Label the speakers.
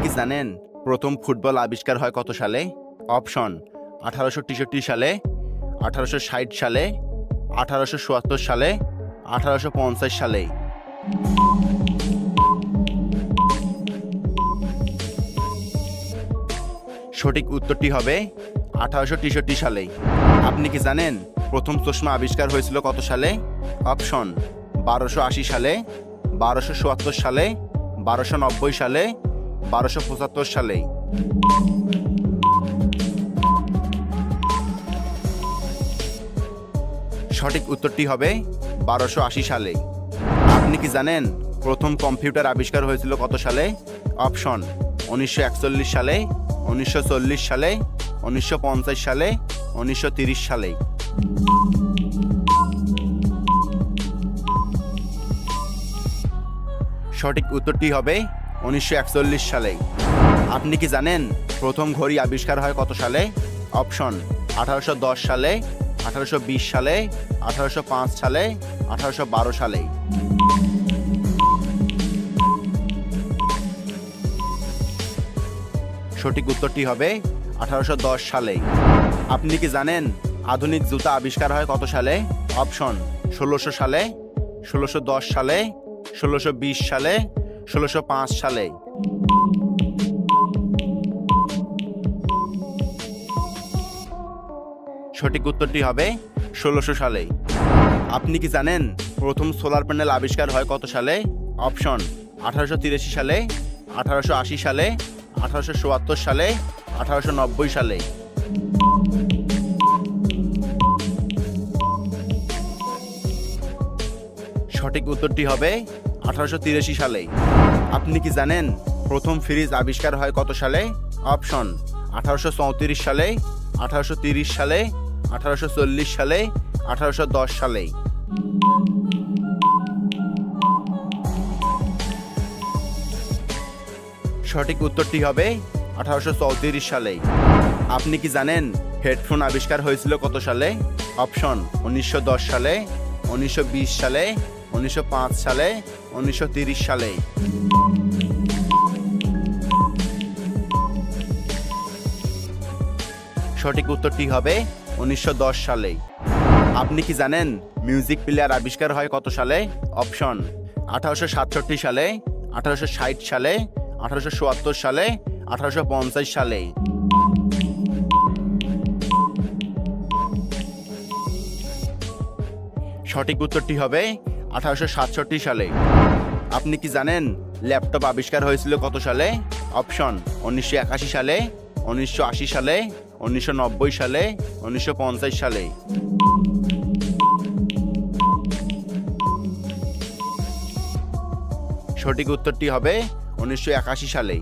Speaker 1: কি জানেন প্রথম ফুটবল আবিষ্কার হয় কত সালে? অপশন 1863 সালে, 1860 সালে, 1874 সালে, 1850 সালে। সঠিক উত্তরটি হবে 1863 সালে। আপনি কি জানেন প্রথম চশমা আবিষ্কার হয়েছিল কত সালে? অপশন 1280 সালে, 1274 সালে, 1290 সালে, 1275 সালে। সঠিক উত্তরটি হবে 1280 সালে। আপনি কি জানেন প্রথম কম্পিউটার আবিষ্কার হয়েছিল কত সালে? অপশন 1941 সালে, 1940 সালে, 1950 সালে, 1930 সালে। সঠিক উত্তরটি হবে 1941 সালে। আপনি কি জানেন প্রথম ঘড়ি আবিষ্কার হয় কত সালে? অপশন 1810 সালে, 1820 সালে, 1805 সালে, 1812 সালে। সঠিক উত্তরটি হবে 1810 সালে। আপনি কি জানেন আধুনিক জুতা আবিষ্কার হয় কত সালে? অপশন 1600 সালে, 1610 সালে, 1620 সালে, 1605 সালে। সঠিক উত্তরটি হবে 1600 সালে। আপনি কি জানেন প্রথম সোলার প্যানেল আবিষ্কার হয় কত সালে? অপশন 1883 সালে, 1880 সালে, 1874 সালে, 1890 সালে। সঠিক উত্তরটি হবে 1883 সালে। আপনি কি জানেন প্রথম ফ্রিজ আবিষ্কার হয় কত সালে? অপশন 1834 সালে, 1830 সালে, 1840 সালে, 1810 সালে। সঠিক উত্তরটি হবে 1834 সালে। আপনি কি জানেন হেডফোন আবিষ্কার হয়েছিল কত সালে? অপশন 1910 সালে, 1920 সালে, 1905 সালে, 1930 সালে। সঠিক উত্তরটি হবে 1910 সালে। আপনি কি জানেন মিউজিক প্লেয়ার আবিষ্কার হয় কত সালে? অপশন 1867 সালে, 1860 সালে, 1874 সালে, 1850 সালে। সঠিক উত্তরটি হবে 1867 সালে। আপনি কি জানেন ল্যাপটপ আবিষ্কার হয়েছিল কত সালে? অপশন 1981 সালে, 1980 সালে, 1990 সালে, 1950 সালে। সঠিক উত্তরটি হবে 1981 সালে।